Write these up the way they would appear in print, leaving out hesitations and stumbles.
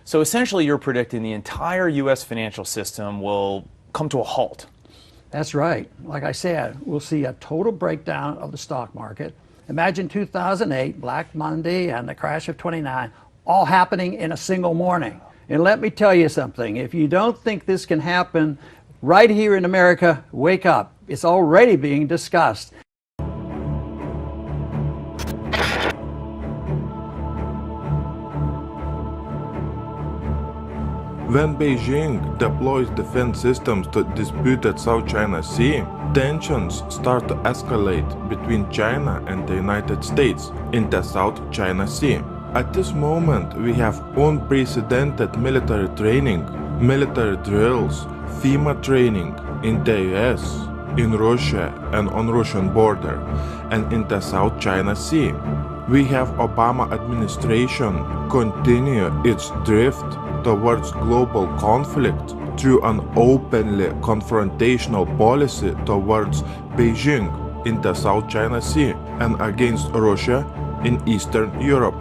So essentially, you're predicting the entire U.S. financial system will come to a halt. That's right. Like I said, we'll see a total breakdown of the stock market. Imagine 2008, Black Monday, and the crash of '29, all happening in a single morning. And let me tell you something, if you don't think this can happen right here in America, wake up. It's already being discussed. When Beijing deploys defense systems to disputed South China Sea, tensions start to escalate between China and the United States in the South China Sea. At this moment, we have unprecedented military training, military drills, FEMA training in the US, in Russia and on Russian border, and in the South China Sea. We have Obama administration continue its drift towards global conflict through an openly confrontational policy towards Beijing in the South China Sea and against Russia in Eastern Europe.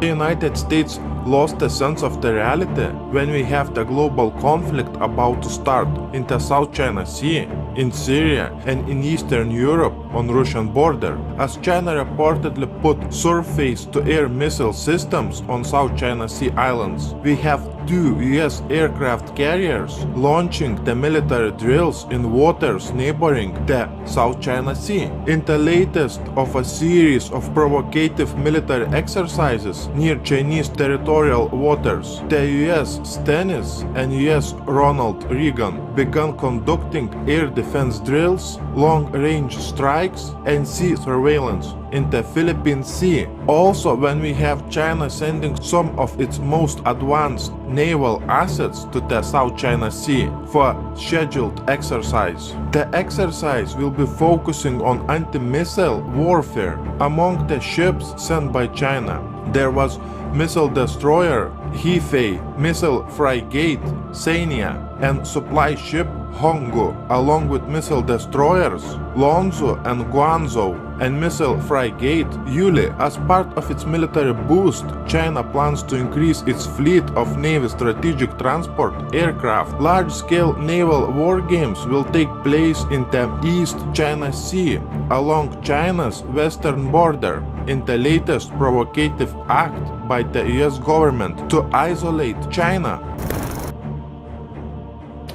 The United States lost a sense of the reality when we have the global conflict about to start in the South China Sea, in Syria and in Eastern Europe on Russian border, as China reportedly put surface-to-air missile systems on South China Sea islands. We have 2 US aircraft carriers launching the military drills in waters neighboring the South China Sea. In the latest of a series of provocative military exercises near Chinese territorial waters, the US Stennis and US Ronald Reagan began conducting air defense drills, long-range strikes, and sea surveillance in the Philippine Sea. Also, when we have China sending some of its most advanced naval assets to the South China Sea for scheduled exercise. The exercise will be focusing on anti-missile warfare. Among the ships sent by China, there was missile destroyer Hefei, missile frigate Sanya, and supply ship Honggu, along with missile destroyers Lonzo and Guangzhou, and missile frigate Yuli. As part of its military boost, China plans to increase its fleet of Navy strategic transport aircraft. Large-scale naval war games will take place in the East China Sea, along China's western border, in the latest provocative act by the US government to isolate China.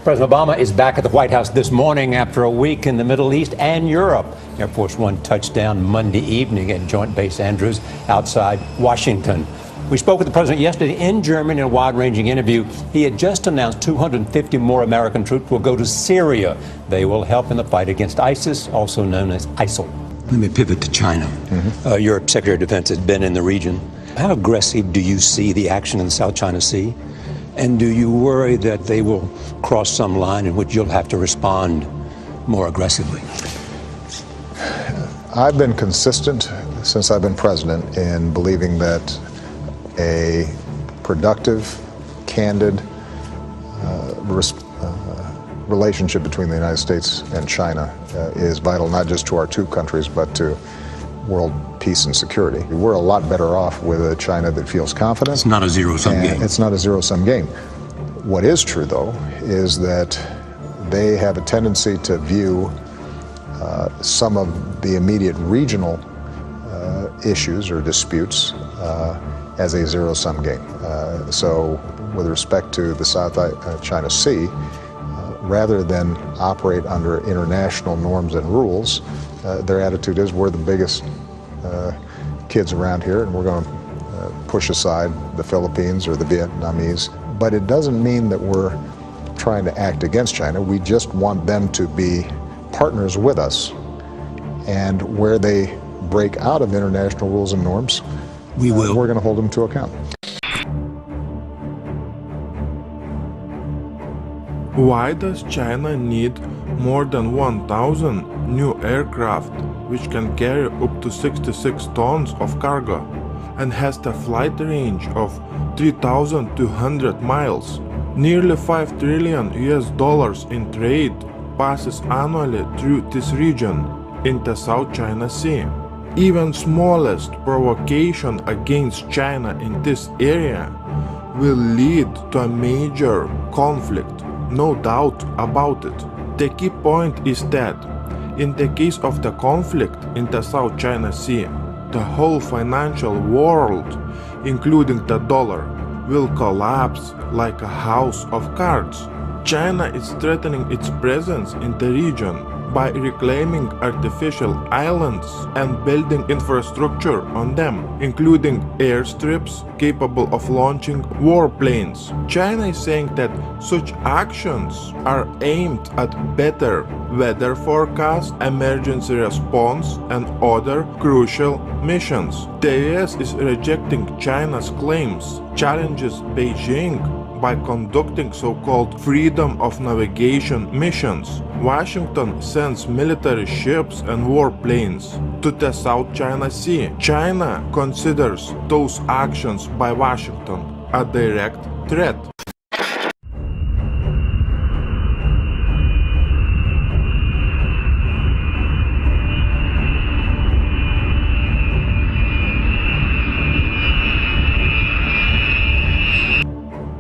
President Obama is back at the White House this morning after a week in the Middle East and Europe. Air Force One touched down Monday evening at Joint Base Andrews outside Washington. We spoke with the president yesterday in Germany in a wide-ranging interview. He had just announced 250 more American troops will go to Syria. They will help in the fight against ISIS, also known as ISIL. Let me pivot to China. Your Secretary of Defense has been in the region. How aggressive do you see the action in the South China Sea? And do you worry that they will cross some line in which you'll have to respond more aggressively? I've been consistent since I've been president in believing that a productive, candid relationship between the United States and China is vital, not just to our two countries, but to world peace and security. We're a lot better off with a China that feels confident. It's not a zero-sum game. It's not a zero-sum game. What is true, though, is that they have a tendency to view some of the immediate regional issues or disputes as a zero-sum game. So with respect to the South China Sea, rather than operate under international norms and rules, their attitude is we're the biggest kids around here and we're going to push aside the Philippines or the Vietnamese. But it doesn't mean that we're trying to act against China. We just want them to be partners with us. And where they break out of international rules and norms, we're going to hold them to account. Why does China need more than 1,000 new aircraft which can carry up to 66 tons of cargo and has the flight range of 3,200 miles? Nearly $5 trillion in trade passes annually through this region in the South China Sea. even smallest provocation against China in this area will lead to a major conflict, no doubt about it. The key point is that, in the case of the conflict in the South China Sea, the whole financial world, including the dollar, will collapse like a house of cards. China is threatening its presence in the region by reclaiming artificial islands and building infrastructure on them, including airstrips capable of launching warplanes. China is saying that such actions are aimed at better weather forecast, emergency response, and other crucial missions. The US is rejecting China's claims, challenges Beijing by conducting so-called freedom of navigation missions. Washington sends military ships and warplanes to the South China Sea. China considers those actions by Washington a direct threat.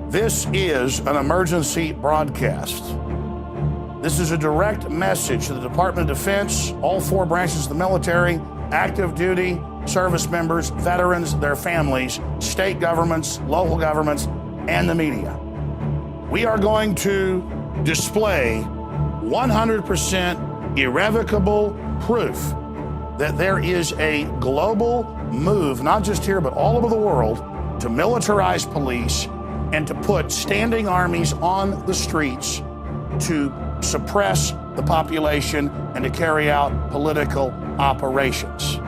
This is an emergency broadcast. This is a direct message to the Department of Defense, all four branches of the military, active duty, service members, veterans, their families, state governments, local governments, and the media. We are going to display 100% irrevocable proof that there is a global move, not just here, but all over the world, to militarize police and to put standing armies on the streets to suppress the population and to carry out political operations.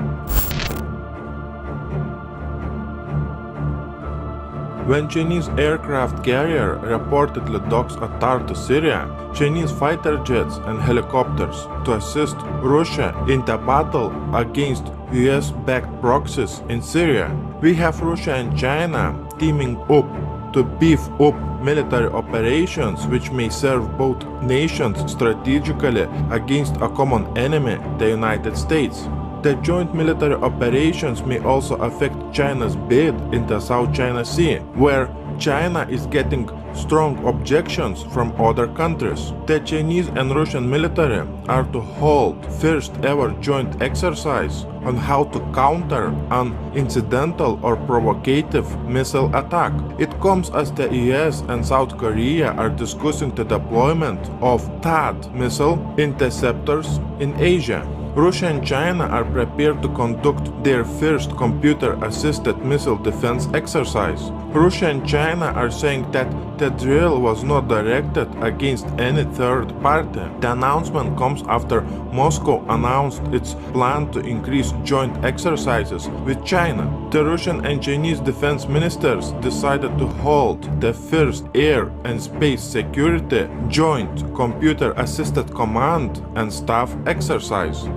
When Chinese aircraft carrier reportedly docks at Tartu, Syria, Chinese fighter jets and helicopters to assist Russia in the battle against US-backed proxies in Syria, we have Russia and China teaming up to beef up military operations which may serve both nations strategically against a common enemy, the United States. The joint military operations may also affect China's bid in the South China Sea, where China is getting strong objections from other countries. The Chinese and Russian military are to hold first ever joint exercise on how to counter an incidental or provocative missile attack. It comes as the US and South Korea are discussing the deployment of THAAD missile interceptors in Asia. Russia and China are prepared to conduct their first computer-assisted missile defense exercise. Russia and China are saying that the drill was not directed against any third party. The announcement comes after Moscow announced its plan to increase joint exercises with China. The Russian and Chinese defense ministers decided to hold the first air and space security joint computer-assisted command and staff exercise.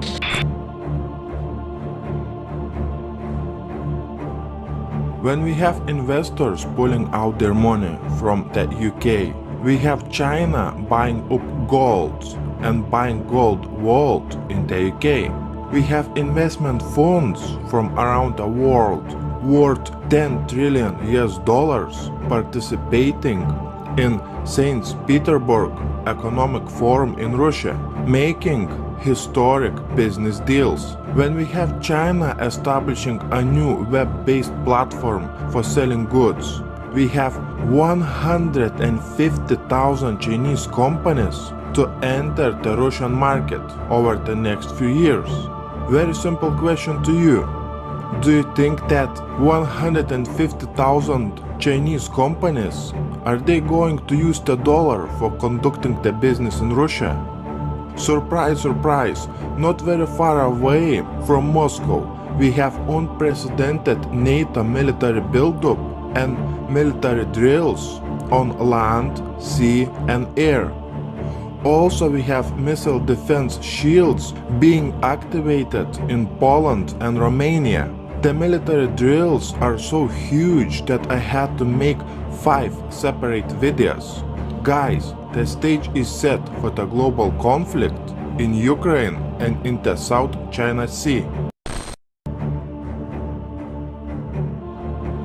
When we have investors pulling out their money from the UK, we have China buying up gold and buying gold vault in the UK. We have investment funds from around the world worth 10 trillion US dollars participating in St. Petersburg Economic Forum in Russia, making historic business deals. When we have China establishing a new web-based platform for selling goods, we have 150,000 Chinese companies to enter the Russian market over the next few years. Very simple question to you. Do you think that 150,000 Chinese companies, are they going to use the dollar for conducting the business in Russia? Surprise, surprise, not very far away from Moscow, we have unprecedented NATO military buildup and military drills on land, sea and air. Also, we have missile defense shields being activated in Poland and Romania. The military drills are so huge that I had to make 5 separate videos. Guys, the stage is set for the global conflict in Ukraine and in the South China Sea.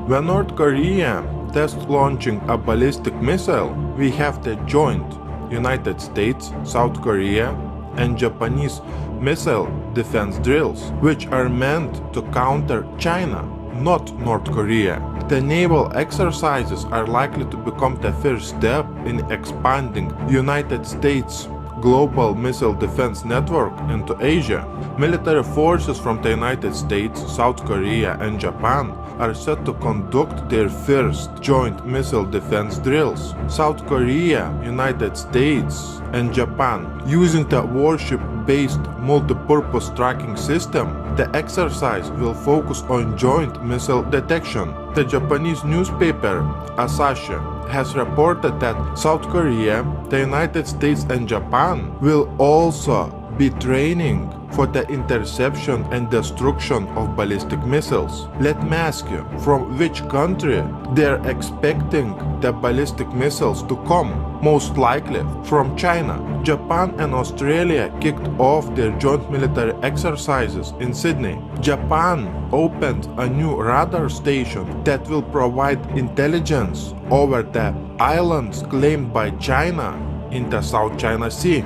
When North Korea tests launching a ballistic missile, we have the joint United States, South Korea, and Japanese missile defense drills, which are meant to counter China, not North Korea. The naval exercises are likely to become the first step in expanding United States global missile defense network into Asia. Military forces from the United States, South Korea, and Japan are set to conduct their first joint missile defense drills. South Korea, United States, and Japan, using the warship-based multi-purpose tracking system, the exercise will focus on joint missile detection. The Japanese newspaper Asahi has reported that South Korea, the United States, and Japan will also be training for the interception and destruction of ballistic missiles. Let me ask you, from which country they're expecting the ballistic missiles to come? Most likely from China. Japan and Australia kicked off their joint military exercises in Sydney. Japan opened a new radar station that will provide intelligence over the islands claimed by China in the South China Sea.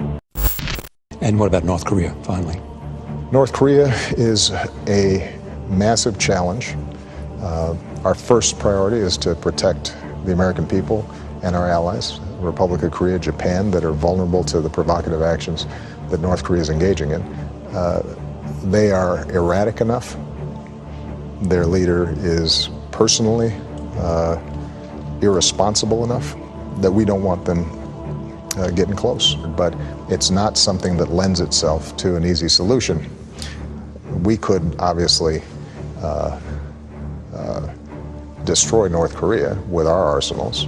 And what about North Korea, finally? North Korea is a massive challenge. Our first priority is to protect the American people and our allies, Republic of Korea, Japan, that are vulnerable to the provocative actions that North Korea is engaging in. They are erratic enough. Their leader is personally irresponsible enough that we don't want them getting close. But it's not something that lends itself to an easy solution. We could obviously destroy North Korea with our arsenals,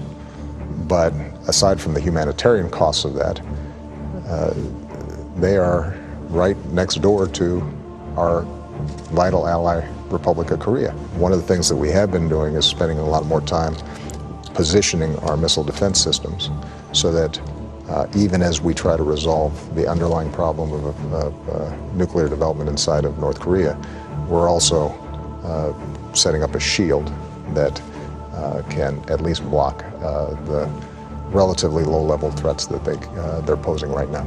but aside from the humanitarian costs of that, they are right next door to our vital ally, Republic of Korea. One of the things that we have been doing is spending a lot more time positioning our missile defense systems so that even as we try to resolve the underlying problem of nuclear development inside of North Korea, we're also setting up a shield that can at least block the relatively low-level threats that they're posing right now.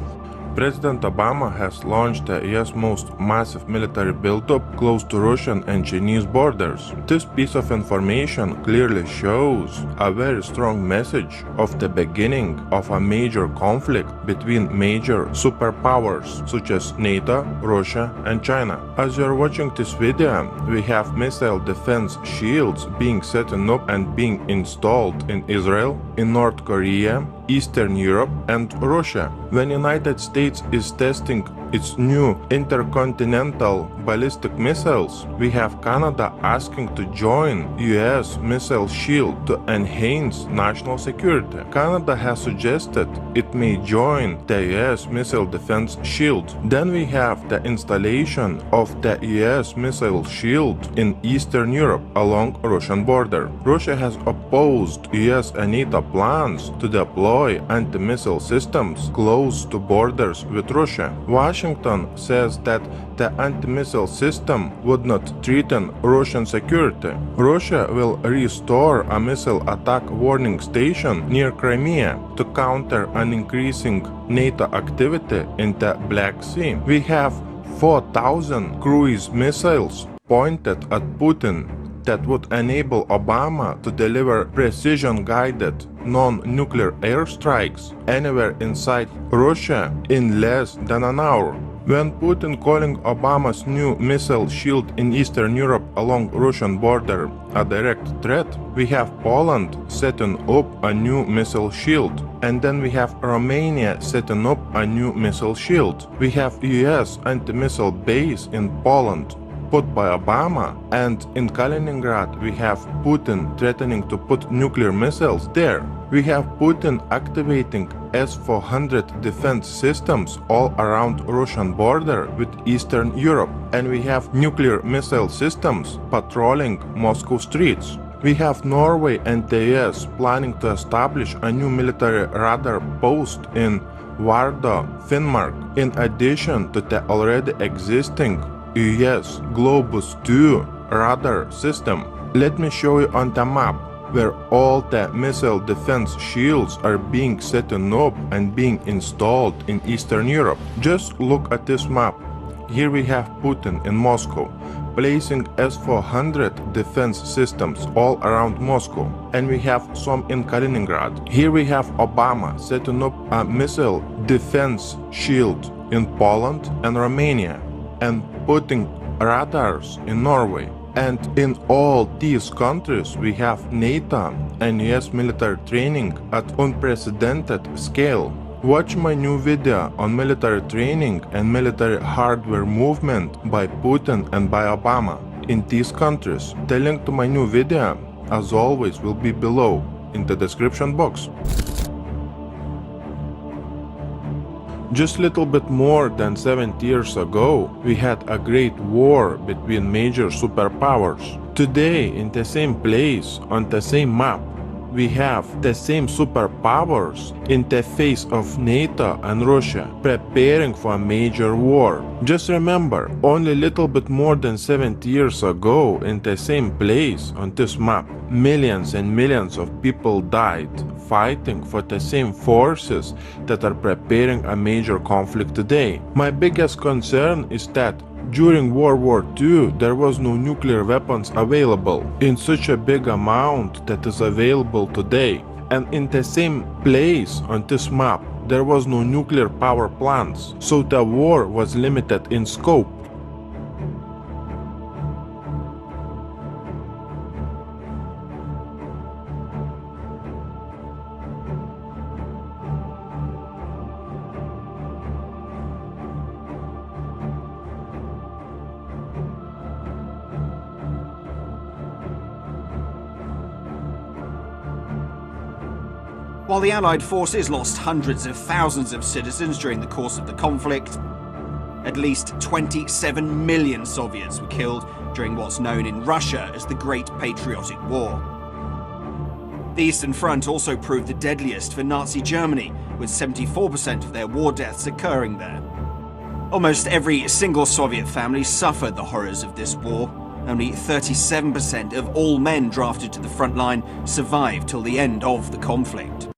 President Obama has launched the U.S. most massive military buildup close to Russian and Chinese borders. This piece of information clearly shows a very strong message of the beginning of a major conflict between major superpowers such as NATO, Russia, and China. As you're watching this video, we have missile defense shields being set up and being installed in Israel, in North Korea, Eastern Europe, and Russia. When United States is testing its new intercontinental ballistic missiles, we have Canada asking to join US missile shield to enhance national security. Canada has suggested it may join the US missile defense shield. Then we have the installation of the US missile shield in Eastern Europe along Russian border. Russia has opposed US and NATO plans to deploy anti-missile systems close to borders with Russia. Washington says that the anti-missile system would not threaten Russian security. Russia will restore a missile attack warning station near Crimea to counter an increasing NATO activity in the Black Sea. We have 4,000 cruise missiles pointed at Putin that would enable Obama to deliver precision-guided non-nuclear airstrikes anywhere inside Russia in less than an hour. When Putin calling Obama's new missile shield in Eastern Europe along Russian border a direct threat, we have Poland setting up a new missile shield. And then we have Romania setting up a new missile shield. We have US anti-missile base in Poland put by Obama, and in Kaliningrad we have Putin threatening to put nuclear missiles there. We have Putin activating S-400 defense systems all around Russian border with Eastern Europe, and we have nuclear missile systems patrolling Moscow streets. We have Norway and the US planning to establish a new military radar post in Vardø, Finnmark, in addition to the already existing US Globus 2 radar system. Let me show you on the map where all the missile defense shields are being set up and being installed in Eastern Europe. Just look at this map. Here we have Putin in Moscow, placing S-400 defense systems all around Moscow, and we have some in Kaliningrad. Here we have Obama setting up a missile defense shield in Poland and Romania, and putting radars in Norway. And in all these countries we have NATO and US military training at unprecedented scale. Watch my new video on military training and military hardware movement by Putin and by Obama in these countries. The link to my new video, as always, will be below in the description box. Just a little bit more than 70 years ago, we had a great war between major superpowers. Today, in the same place, on the same map, we have the same superpowers in the face of NATO and Russia preparing for a major war. Just remember, only a little bit more than 70 years ago, in the same place on this map, millions and millions of people died fighting for the same forces that are preparing a major conflict today. My biggest concern is that during World War II, there was no nuclear weapons available in such a big amount that is available today. And in the same place on this map, there was no nuclear power plants, so the war was limited in scope. While the Allied forces lost hundreds of thousands of citizens during the course of the conflict, at least 27 million Soviets were killed during what's known in Russia as the Great Patriotic War. The Eastern Front also proved the deadliest for Nazi Germany, with 74% of their war deaths occurring there. Almost every single Soviet family suffered the horrors of this war. Only 37% of all men drafted to the front line survived till the end of the conflict.